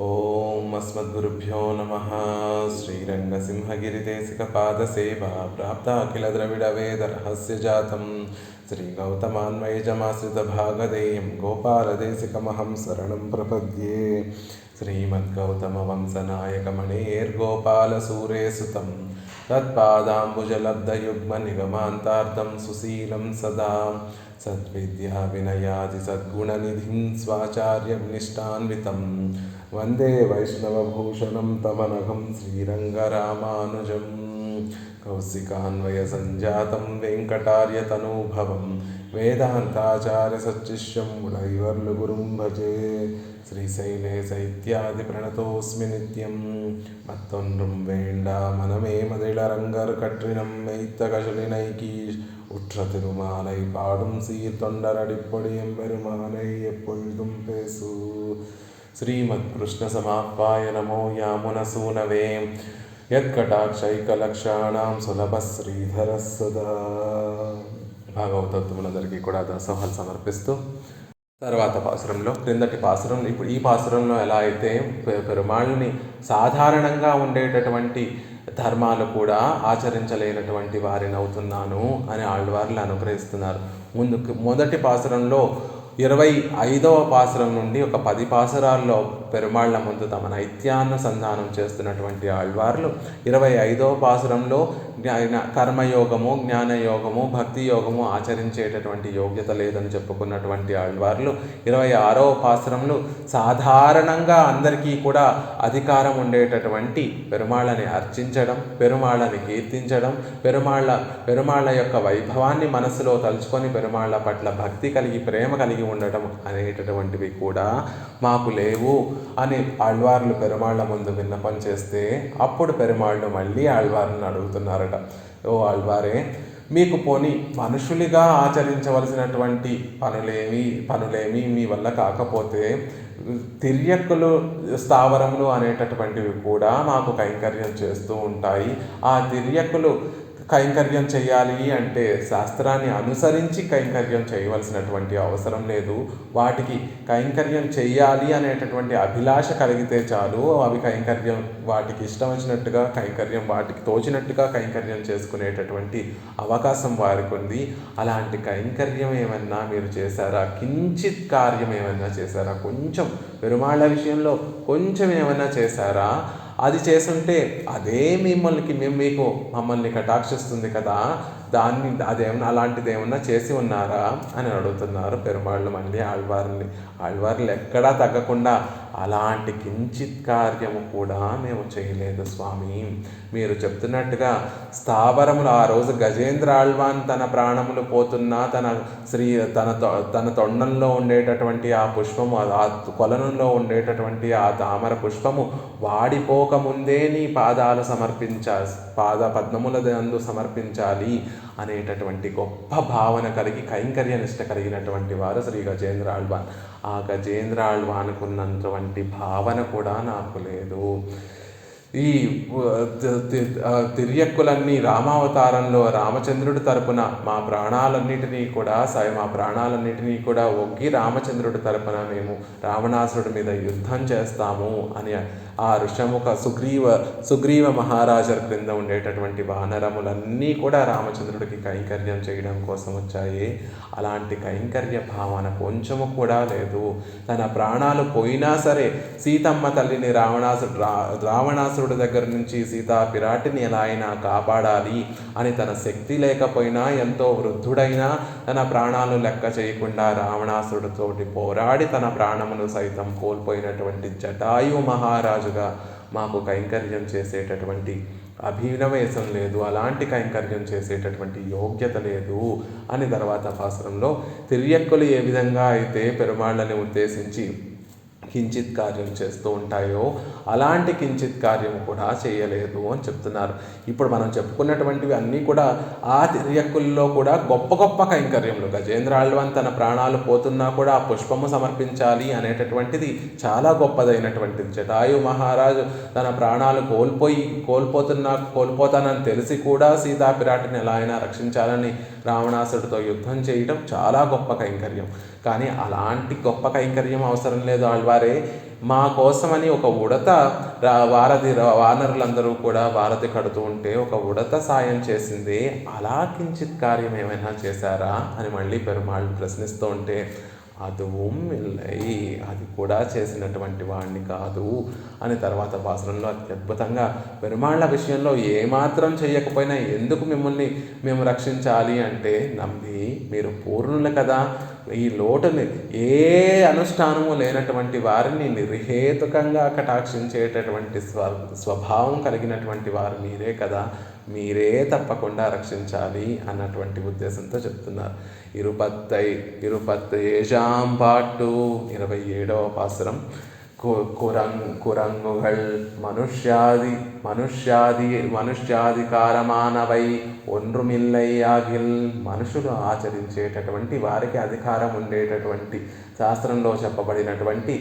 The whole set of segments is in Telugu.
ఓం అస్మద్గురుభ్యో నమః. శ్రీరంగసింహగిరిదేశికపాదసేవా ప్రాప్తాఖిల ద్రవిడ వేద రహస్య జాతం శ్రీగౌతమాన్వయజమాశ్రితభాగధేయం గోపాలదేశికమహం శరణం ప్రపద్యే. శ్రీమద్గౌతమవంశనాయకమణేర్గోపాలసూరేసుతం తత్పాదాంబుజలబ్ధయుగ్మనిగమాంతార్థం సుశీలం సదా సద్విద్యా వినయాది సద్గుణనిధిం స్వాచార్యనిష్టాన్వితం వందే వైష్ణవభూషణం తమనఘం శ్రీరంగరామానుజం. కౌశికాన్వయసంజాతం వెంకటార్యతనూభవం వేదాంతాచార్యసచ్చిష్యం ముడైవర్లుగురుం భజే. శ్రీశైలేశ ఇత్యాది ప్రణతోస్మి నిత్యం మత్తొన్றும் வேண்டாமனமே மதிளரங்கர் கற்றினம் மெய்த்த கழலினைக்கி உற்ற திருமாலை பாடும் சீர்தொண்டர் அடிப்பொடியம் பெருமானை எப்பொழுதும் பேசு. శ్రీమత్కృష్ణ సమాప్పాయ నమో యామునసూనవే యత్కటాక్షైకలక్షాణం సులభ శ్రీధర సదా. భాగవతత్వములందరికీ కూడా దాసోహాలు సమర్పిస్తూ తర్వాత పాసురంలో, క్రిందటి పాసురం, ఇప్పుడు ఈ పాసురంలో ఎలా అయితే పెరుమాళ్ళని సాధారణంగా ఉండేటటువంటి ధర్మాలు కూడా ఆచరించలేనటువంటి వారిని అవుతున్నాను అని ఆళ్వార్లు అనుగ్రహిస్తున్నారు. మొదటి పాసురంలో 25వ పాసురం నుండి ఒక 10 పాసురాల్లో పెరుమాళ్ల ముందు తమ నైత్యానుసంధానం చేస్తున్నటువంటి ఆళ్వార్లు 25వ పాసురంలో కర్మయోగము, జ్ఞానయోగము, భక్తి యోగము ఆచరించేటటువంటి యోగ్యత లేదని చెప్పుకున్నటువంటి ఆళ్వార్లు 26వ పాసురంలో సాధారణంగా అందరికీ కూడా అధికారం ఉండేటటువంటి పెరుమాళ్ళని అర్చించడం, పెరుమాళ్ళని కీర్తించడం, పెరుమాళ్ళ యొక్క వైభవాన్ని మనసులో తలుచుకొని పెరుమాళ్ళ పట్ల భక్తి కలిగి, ప్రేమ కలిగి ఉండటం అనేటటువంటివి కూడా మాకు లేవు అని ఆళ్వార్లు పెరుమాళ్ళ ముందు విన్నపం చేస్తే, అప్పుడు పెరుమాళ్ళు మళ్ళీ ఆళ్వార్లను అడుగుతున్నారట, ఓ ఆళ్వారే, మీకు పోని మనుషులుగా ఆచరించవలసినటువంటి పనులేమి మీ వల్ల కాకపోతే తిర్యక్కులు, స్థావరములు అనేటటువంటివి కూడా మాకు కైంకర్యం చేస్తూ ఉంటాయి. ఆ తిర్యక్కులు కైంకర్యం చేయాలి అంటే శాస్త్రాన్ని అనుసరించి కైంకర్యం చేయవలసినటువంటి అవసరం లేదు. వాటికి కైంకర్యం చేయాలి అనేటటువంటి అభిలాష కలిగితే చాలు, అవి కైంకర్యం వాటికి ఇష్టం వచ్చినట్టుగా కైంకర్యం, వాటికి తోచినట్టుగా కైంకర్యం చేసుకునేటటువంటి అవకాశం వారికి ఉంది. అలాంటి కైంకర్యం ఏమన్నా మీరు చేశారా? కించిత్ కార్యం ఏమన్నా చేశారా? కొంచెం పెరుమాళ్ళ విషయంలో కొంచెం ఏమన్నా చేశారా? అది చేస్తుంటే అదే మమ్మల్ని కటాక్షిస్తుంది కదా, అలాంటిది ఏమన్నా చేసి ఉన్నారా అని అడుగుతున్నారు పెరుమాళ్ళు మళ్ళీ ఆళ్వార్లు ఎక్కడా తగ్గకుండా, అలాంటి కించిత్ కార్యము కూడా మేము చేయలేదు స్వామి. మీరు చెప్తున్నట్టుగా స్థావరములు, ఆ రోజు గజేంద్ర ఆళ్వాన్ తన ప్రాణములు పోతున్నా తన తొండంలో ఉండేటటువంటి ఆ పుష్పము, ఆ కొలనంలో ఉండేటటువంటి ఆ తామర పుష్పము వాడిపోకముందే నీ పాద పద్మముల యందు సమర్పించాలి అనేటటువంటి గొప్ప భావన కలిగి, కైంకర్య నిష్ట కలిగినటువంటి వారు శ్రీ గజేంద్ర ఆళ్వాన్. ఆ గజేంద్ర ఆళ్వానుకున్నటువంటి భావన కూడా నాకు లేదు. ఈ తిర్యక్కులన్నీ రామావతారంలో రామచంద్రుడి తరపున మా ప్రాణాలన్నిటినీ కూడా ఒగ్గి రామచంద్రుడి తరపున మేము రావణాసురుడి మీద యుద్ధం చేస్తాము అని ఆ ఋషముఖ సుగ్రీవ మహారాజు క్రింద ఉండేటటువంటి వానరములన్నీ కూడా రామచంద్రుడికి కైంకర్యం చేయడం కోసం వచ్చాయి. అలాంటి కైంకర్య భావన కొంచెము కూడా లేదు. తన ప్రాణాలు పోయినా సరే సీతమ్మ తల్లిని రావణాసురుడి దగ్గర నుంచి సీతా పిరాటిని ఎలా అయినా కాపాడాలి అని తన శక్తి లేకపోయినా, ఎంతో వృద్ధుడైనా తన ప్రాణాలు లెక్క చేయకుండా రావణాసురుడితోటి పోరాడి తన ప్రాణమును సైతం కోల్పోయినటువంటి జటాయు మహారాజుగా మాకు కైంకర్యం చేసేటటువంటి అభినవేశం లేదు, అలాంటి కైంకర్యం చేసేటటువంటి యోగ్యత లేదు అని తర్వాత పాసురంలో తిర్యక్కులు ఏ విధంగా అయితే పెరుమాళ్ళని ఉద్దేశించి కించిత్ కార్యం చేస్తూ ఉంటాయో అలాంటి కించిత్ కార్యం కూడా చేయలేదు అని చెప్తున్నారు. ఇప్పుడు మనం చెప్పుకున్నటువంటివి అన్నీ కూడా ఆ తిర్యక్కుల్లో కూడా గొప్ప గొప్ప కైంకర్యములు. గజేంద్ర ఆళ్వాన్ తన ప్రాణాలు పోతున్నా కూడా ఆ పుష్పము సమర్పించాలి అనేటటువంటిది చాలా గొప్పదైనటువంటిది. జటాయు మహారాజు తన ప్రాణాలు కోల్పోతానని తెలిసి కూడా సీతా పిరాటిని ఎలా అయినా రక్షించాలని రావణాసుడితో యుద్ధం చేయడం చాలా గొప్ప కైంకర్యం. కానీ అలాంటి గొప్ప కైంకర్యం అవసరం లేదు ఆళ్వారే. మా కోసమని ఒక ఉడత వానరులందరూ కూడా వారధి కడుతూ ఉంటే ఒక ఉడత సాయం చేసింది, అలా కించిత్ కార్యం ఏమైనా చేశారా అని మళ్ళీ పెరుమాళ్ళు ప్రశ్నిస్తూ ఉంటే, அதுவும் இல்லை, అది కూడా చేసినటువంటి వాడిని కాదు అని తర్వాత పాసురంలో అద్భుతంగా పెరుమాళ్ళ విషయంలో ఏమాత్రం చేయకపోయినా ఎందుకు మిమ్మల్ని మేము రక్షించాలి అంటే, నమ్మి మీరు పూర్ణులు కదా, ఈ లోటుని ఏ అనుష్ఠానము లేనటువంటి వారిని నిర్హేతుకంగా కటాక్షించేటటువంటి స్వభావం కలిగినటువంటి వారు మీరే కదా, మీరే తప్పకుండా రక్షించాలి అన్నటువంటి ఉద్దేశంతో చెప్తున్నారు. இருபத்தேழாம் பாட்டு 27వ పాసురం. కురంగుగల్ మనుష్యాధికారమానవై ఒండ్రుమిల్లై ఆగిల్, మనుషులు ఆచరించేటటువంటి వారికి అధికారం ఉండేటటువంటి శాస్త్రంలో చెప్పబడినటువంటి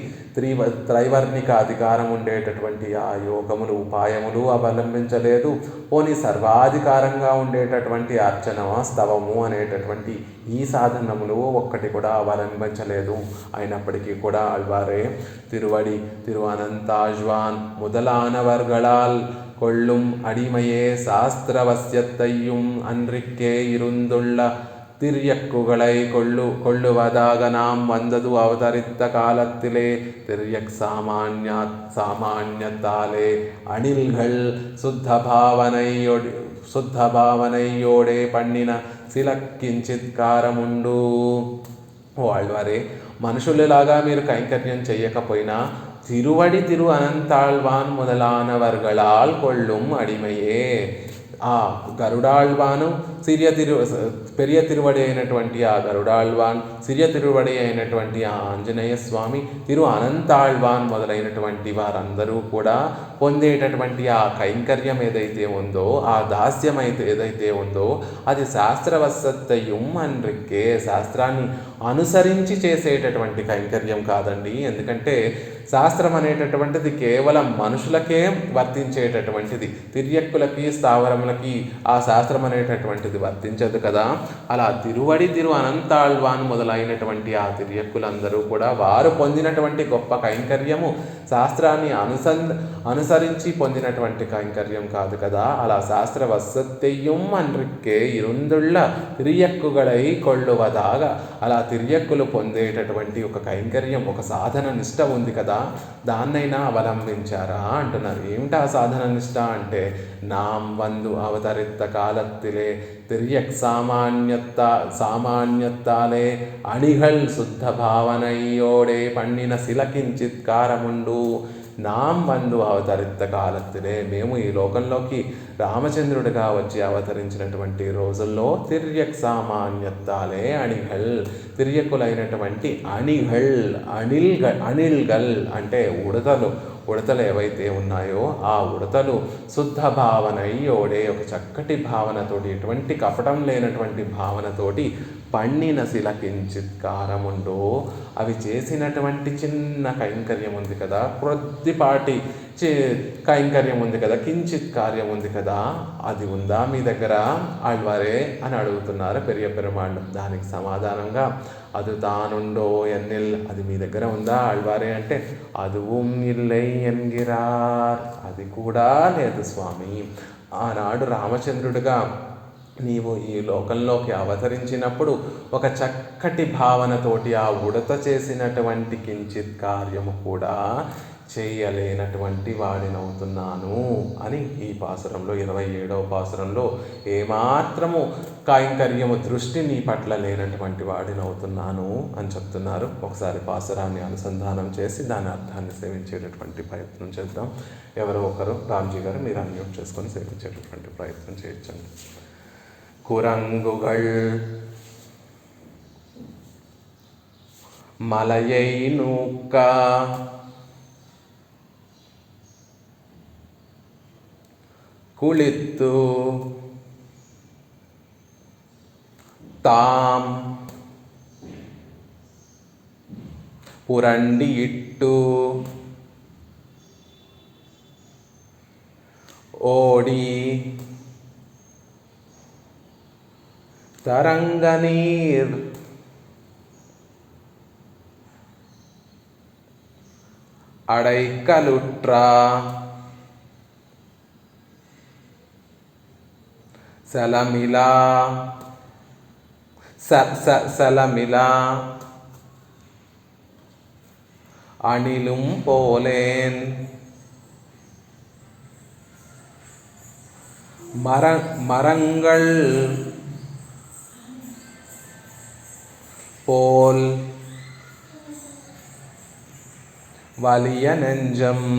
త్రైవర్ణిక అధికారం ఉండేటటువంటి ఆ యోగములు ఉపాయములు అవలంబించలేదు. పోనీ సర్వాధికారంగా ఉండేటటువంటి అర్చన స్తవము అనేటటువంటి ఈ సాధనములు ఒక్కటి కూడా అవలంబించలేదు. అయినప్పటికీ కూడా ఆళ్వారే திருவனந்தாழ்வான் முதலானவர்களால் கொள்ளும் அடிமையே சாஸ்திரவசியத்தையும் அன்றிக்கே இருந்துள்ள திரியக்குகளை கொள்ளுவதாக நாம் வந்தது அவதரித்த காலத்திலே. திரியக் சாமான்யத்தாலே அணில்கள் சுத்த భావనయోడే పండిన శిలకించిత్కారముండు. ఆళ్వారే, మనుషులలాగా మీరు కైంకర్యం చెయ్యకపోయినా తిరు అనంతాళ్వాన్ మొదలానవర్గళాల్ కొళ్ళుం అడిమయే, ఆ గరుడాళ్వాను పెరియ తిరువడి అయినటువంటి ఆ గరుడాళ్వాన్, సిరియ తిరువడి అయినటువంటి ఆ ఆంజనేయ స్వామి, అనంతాళ్వాన్ మొదలైనటువంటి వారందరూ కూడా పొందేటటువంటి ఆ కైంకర్యం ఏదైతే ఉందో, ఆ దాస్యం ఏదైతే ఉందో, అది శాస్త్రవసత్తయుం అన్రిక్కే, శాస్త్రాన్ని అనుసరించి చేసేటటువంటి కైంకర్యం కాదండి. ఎందుకంటే శాస్త్రం అనేటటువంటిది కేవలం మనుషులకే వర్తించేటటువంటిది, తిర్యక్కులకి స్థావరములకి ఆ శాస్త్రం అనేటటువంటిది వర్తించదు కదా. అలా తిరు అనంతాళ్వాన్ మొదలైనటువంటి ఆ తిర్యక్కులందరూ కూడా వారు పొందినటువంటి గొప్ప కైంకర్యము శాస్త్రాన్ని అనుసరించి పొందినటువంటి కైంకర్యం కాదు కదా. అలా శాస్త్ర వసత్తెయ్యం అన్రిక్కే ఇరుందుళ్ళ తిరియక్కుగళై కొళ్ళువదాగా, అలా తిరియక్కులు పొందేటటువంటి ఒక కైంకర్యం, ఒక సాధన నిష్ట ఉంది కదా, దాన్నైనా అవలంబించారా అంటున్నారు. ఏమిటా సాధన నిష్ట అంటే, నాం వందు అవతరిత కాలత్తిలే తిరియక్ సామాన్యత్తాలే అణిగల్ శుద్ధ భావనయోడే పండిన శిలకించిత్కారముండు. నాం వందు అవతరిత కాలత్తిలే, మేము ఈ లోకంలోకి రామచంద్రుడిగా వచ్చి అవతరించినటువంటి రోజుల్లో తిర్యక్ సామాన్యత్తాలే అణిగల్, తిర్యకులైనటువంటి అణిల్గల్ అంటే ఉడతలు ఏవైతే ఉన్నాయో ఆ ఉడతలు శుద్ధ భావనయోడే, ఒక చక్కటి భావనతోటి, ఎటువంటి కపటం లేనటువంటి భావనతోటి పండిన శిలకించిత్కారముండో, అవి చేసినటువంటి చిన్న కైంకర్యం ఉంది కదా, కొద్దిపాటి కైంకర్యం ఉంది కదా, కించిత్ కార్యం ఉంది కదా, అది ఉందా మీ దగ్గర ఆళ్వారే అని అడుగుతున్నారు పెరియ పెరుమాళ్ళు. దానికి సమాధానంగా, అది తానుండో ఎన్నిల్, అది మీ దగ్గర ఉందా ఆళ్వారే అంటే, అదుவும் இல்லை ఎన్గిరార్, అది కూడా లేదు స్వామి. ఆనాడు రామచంద్రుడిగా నీవు ఈ లోకంలోకి అవతరించినప్పుడు ఒక చక్కటి భావనతోటి ఆ ఉడత చేసినటువంటి కించిత్ కార్యము కూడా చేయలేనటువంటి వాడినవుతున్నాను అని ఈ పాసురంలో 27వ పాసురంలో ఏమాత్రము కైంకర్యము దృష్టి నీ పట్ల లేనటువంటి వాడినవుతున్నాను అని చెప్తున్నారు. ఒకసారి పాసురాన్ని అనుసంధానం చేసి దాని అర్థాన్ని సేవించేటటువంటి ప్రయత్నం చేద్దాం. ఎవరో ఒకరు, రామ్జీ గారు మీరు అన్మ్యూట్ చేసుకొని సేవించేటటువంటి ప్రయత్నం చేయించండి. కురంగుగల్ మలయై నూక్క కుళిత్తు తాం పురండి ఇట్టు ఓడి తరంగనీర్ అడైకలుట్రా సలమిలా సలమిలా అణిలుం పోలేన్ மரங்கள் போல் வலிய நெஞ்சம்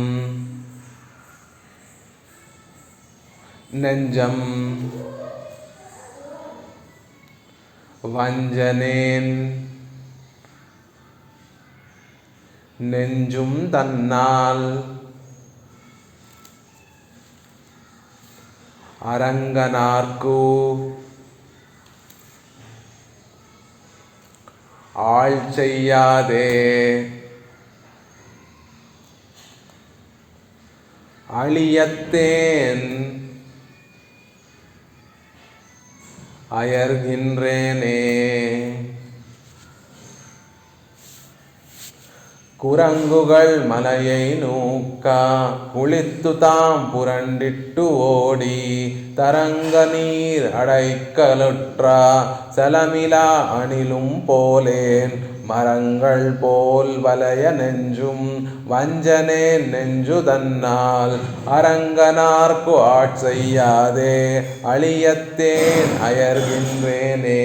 வஞ்சனேன் நெஞ்சும் தன்னால் அரங்கனார்க்கு ஆள் செய்யாதே அழியத்தேன் அயர்கின்றேனே குரங்குகள் மலையை நூக்க குளித்து தாம் புரண்டிட்டு ஓடி தரங்க நீர் அடைக்கலுற்றா சலமிலா அணிலும் போலேன் மரங்கள் போல் வலைய நெஞ்சும் வஞ்சனே நெஞ்சு தன்னால் அரங்கனார்க்கு ஆட்செய்யாదే అళియత్తేన్ అయర్గిన్రేనే.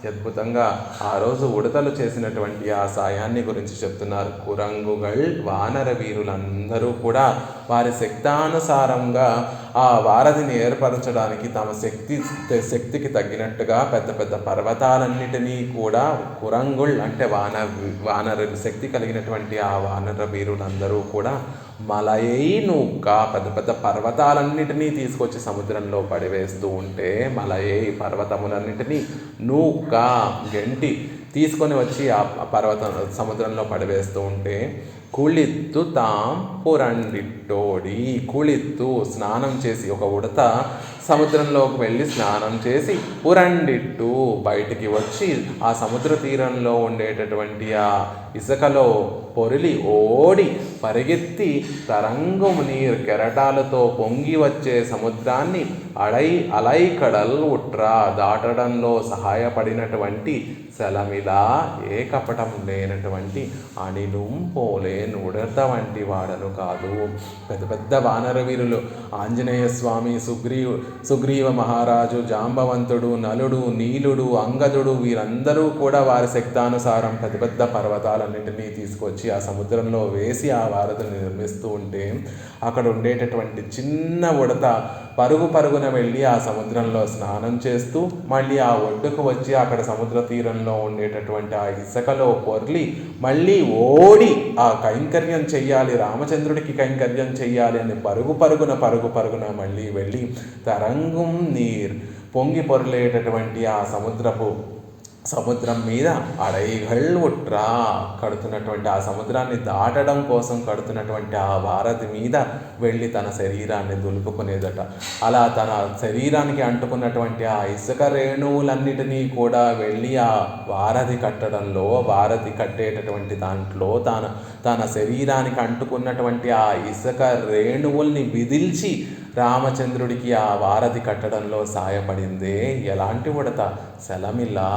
అద్భుతంగా ఆ రోజు ఉడతలు చేసినటువంటి ఆ సాయాన్ని గురించి చెప్తున్నారు. కురంగుగల్ వానర వీరులందరూ కూడా వారి శక్తానుసారంగా ఆ వారధిని ఏర్పరచడానికి తమ శక్తికి తగ్గినట్టుగా పెద్ద పెద్ద పర్వతాలన్నిటినీ కూడా కురంగుల్ అంటే వానర శక్తి కలిగినటువంటి ఆ వానర వీరులందరూ కూడా మలయై నూక్క పెద్ద పెద్ద పర్వతాలన్నిటినీ తీసుకొచ్చి సముద్రంలో పడివేస్తూ ఉంటే మలయై పర్వతములన్నిటినీ నూక్క గెంటి తీసుకొని వచ్చి ఆ సముద్రంలో పడివేస్తూ ఉంటే కుళిత్తు తాం పురండిట్టోడి కుళిత్తు స్నానం చేసి ఒక ఉడత సముద్రంలోకి వెళ్ళి స్నానం చేసి పురండిట్టు బయటికి వచ్చి ఆ సముద్ర తీరంలో ఉండేటటువంటి ఆ ఇసుకలో పొరిలి ఓడి పరిగెత్తి తరంగం నీరు కెరటాలతో పొంగి వచ్చే సముద్రాన్ని అలైకడల్ ఉట్రా దాటడంలో సహాయపడినటువంటి సలమిలా ఏ కపటం లేనటువంటి అణిలుం పోలేన్ ఉడత వంటి వాడను కాదు. పెద్ద పెద్ద వానర వీరులు ఆంజనేయ స్వామి, సుగ్రీవ మహారాజు, జాంబవంతుడు, నలుడు, నీలుడు, అంగదుడు వీరందరూ కూడా వారి శక్తానుసారం పెద్ద పెద్ద పర్వతాలన్నింటినీ తీసుకొచ్చి ఆ సముద్రంలో వేసి ఆ వారధిని నిర్మిస్తూ ఉంటే అక్కడ ఉండేటటువంటి చిన్న ఉడత పరుగున వెళ్ళి ఆ సముద్రంలో స్నానం చేస్తూ మళ్ళీ ఆ ఒడ్డుకు వచ్చి అక్కడ సముద్ర తీరంలో ఉండేటటువంటి ఆ ఇసుకలో పొర్లి మళ్ళీ ఓడి ఆ కైంకర్యం చెయ్యాలి, రామచంద్రుడికి కైంకర్యం చెయ్యాలి అని పరుగున మళ్ళీ వెళ్ళి తరంగం నీర్ పొంగి పొరలేటటువంటి ఆ సముద్రం మీద అడైగల్ ఉట్రా కడుతున్నటువంటి ఆ సముద్రాన్ని దాటడం కోసం కడుతున్నటువంటి ఆ వారధి మీద వెళ్ళి తన శరీరాన్ని దులుపుకునేదట. అలా తన శరీరానికి అంటుకున్నటువంటి ఆ ఇసుక రేణువులన్నిటినీ కూడా వెళ్ళి ఆ వారధి కట్టేటటువంటి దాంట్లో తన శరీరానికి అంటుకున్నటువంటి ఆ ఇసుక రేణువుల్ని విదిల్చి రామచంద్రుడికి ఆ వారధి కట్టడంలో సాయపడిందే ఎలాంటి ఉడత? సలమిలా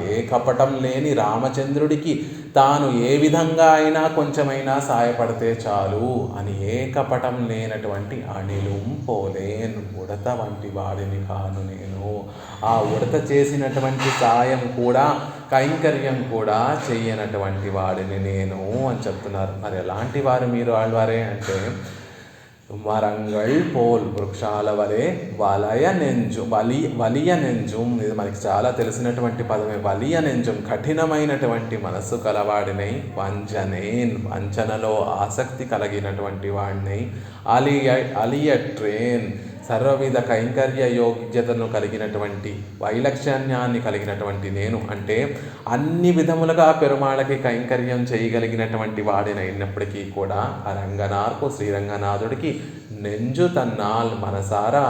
ఏ కపటం లేని రామచంద్రుడికి తాను ఏ విధంగా అయినా కొంచెమైనా సాయపడితే చాలు అని ఏ కపటం లేనటువంటి అణిలుం పోలేన్ ఉడత వంటి వాడిని కాను నేను. ఆ ఉడత చేసినటువంటి సాయం కూడా కైంకర్యం కూడా చెయ్యనటువంటి వాడిని నేను అని చెప్తున్నారు. మరి ఎలాంటి వారు మీరు ఆళ్వారే అంటే మరంగల్ పోల్ వృక్షాల వలె వలియ నెంజుం ఇది మనకి చాలా తెలిసినటువంటి పదమే. వలియ నెంజుం కఠినమైనటువంటి మనస్సు కలవాడినై వంచనలో ఆసక్తి కలిగినటువంటి వాడినై అలియట్రేన్ సర్వవిధ కైంకర్య యోగ్యతను కలిగినటువంటి వైలక్షణ్యాన్ని కలిగినటువంటి నేను అంటే అన్ని విధములుగా పెరుమాళకి కైంకర్యం చేయగలిగినటువంటి వాడినైనప్పటికీ కూడా అరంగనార్కు శ్రీరంగనాథుడికి నెంజు తన్నాల్ మనసారా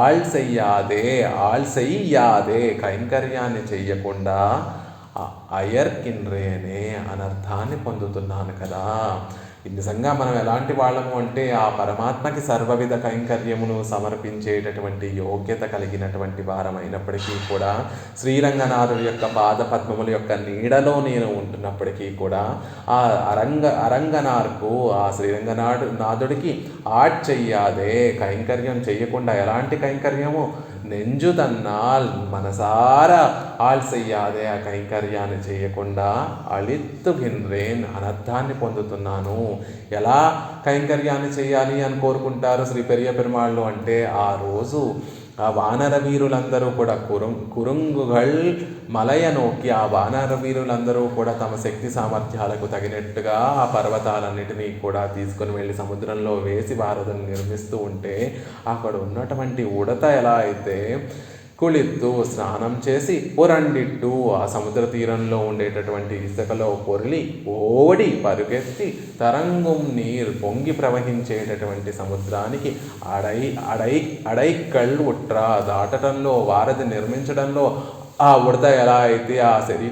ఆళ్ చెయ్యాదే కైంకర్యాన్ని చెయ్యకుండా అయర్కిన్రేనే అనర్థాన్ని పొందుతున్నాను కదా. నిజంగా మనం ఎలాంటి వాళ్ళము అంటే ఆ పరమాత్మకి సర్వవిధ కైంకర్యమును సమర్పించేటటువంటి యోగ్యత కలిగినటువంటి వారమైనప్పటికీ కూడా శ్రీరంగనాథుడి యొక్క పాదపద్మముల యొక్క నీడలో నేను ఉంటున్నప్పటికీ కూడా ఆ అరంగనార్కు ఆ శ్రీరంగనాథుడికి ఆడ్ చెయ్యాదే, కైంకర్యం చెయ్యకుండా ఎలాంటి కైంకర్యము నెంజుదన్నాల్ మనసారా ఆల్ చెయ్యాదే, ఆ కైంకర్యాన్ని చేయకుండా అళిత్తుగిన్రేన్ అనర్థాన్ని పొందుతున్నాను. ఎలా కైంకర్యాన్ని చేయాలి అని కోరుకుంటారు శ్రీ పెరియ పెరుమాళ్ళు అంటే ఆ రోజు ఆ వానర వీరులందరూ కూడా కురుంగుగల్ మలయ నోకి ఆ వానర వీరులందరూ కూడా తమ శక్తి సామర్థ్యాలకు తగినట్టుగా ఆ పర్వతాలన్నిటినీ కూడా తీసుకొని వెళ్ళి సముద్రంలో వేసి వారధుని నిర్మిస్తూ ఉంటే అక్కడ ఉన్నటువంటి ఉడత ఎలా అయితే కుళిత్తు స్నానం చేసి పొరండిట్టు ఆ సముద్ర తీరంలో ఉండేటటువంటి ఇసుకలో పొర్లి ఓడి పరుగెత్తి తరంగం నీరు పొంగి ప్రవహించేటటువంటి సముద్రానికి అడైకళ్ళు ఉట్రా దాటడంలో వారధి నిర్మించడంలో ఆ ఉడత ఎలా అయితే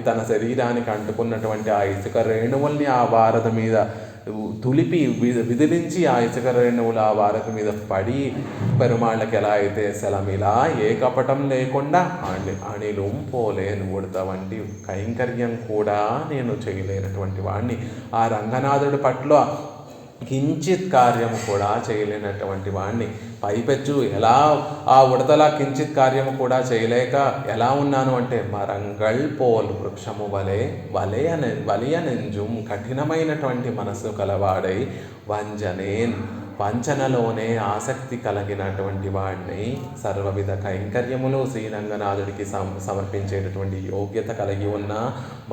తన శరీరానికి అంటుకున్నటువంటి ఆ ఇసుక రేణువుల్ని ఆ వారధి మీద తులిపి విదిలించి ఆ ఇసుక రేణువులు ఆ వారధి మీద పడి పెరుమాళ్ళకి ఎలా అయితే సెలమిలా ఏ కపటం లేకుండా అణిలుం పోలేను ఉడత వంటి కైంకర్యం కూడా నేను చేయలేనటువంటి వాడిని, ఆ రంగనాథుడి పట్ల కించిత్ కార్యము కూడా చేయలేనటువంటి వాడిని, పైపెచ్చు ఎలా ఆ ఉడతలా కించిత్ కార్యము కూడా చేయలేక ఎలా ఉన్నాను అంటే మరంగళ్ పోల్ వృక్షము వలియనెంజుం కఠినమైనటువంటి మనసు కలవాడై వంజనేన్ వంచనలోనే ఆసక్తి కలిగినటువంటి వాడిని, సర్వవిధ కైంకర్యములు శ్రీరంగనాథుడికి సమర్పించేటటువంటి యోగ్యత కలిగి ఉన్న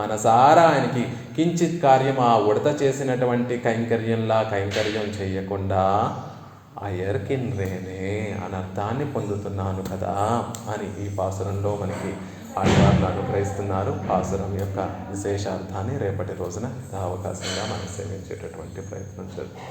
మనసారా ఆయనకి కించిత్ కార్యం ఆ ఉడత చేసినటువంటి కైంకర్యం చేయకుండా అయర్కిన్రేనే అనర్థాన్ని పొందుతున్నాను కదా అని ఈ పాసురంలో మనకి ఆళ్వార్లు అనుగ్రహిస్తున్నారు. పాసురం యొక్క విశేషార్థాన్ని రేపటి రోజున అవకాశంగా మనం సేవించేటటువంటి ప్రయత్నం చేద్దాం.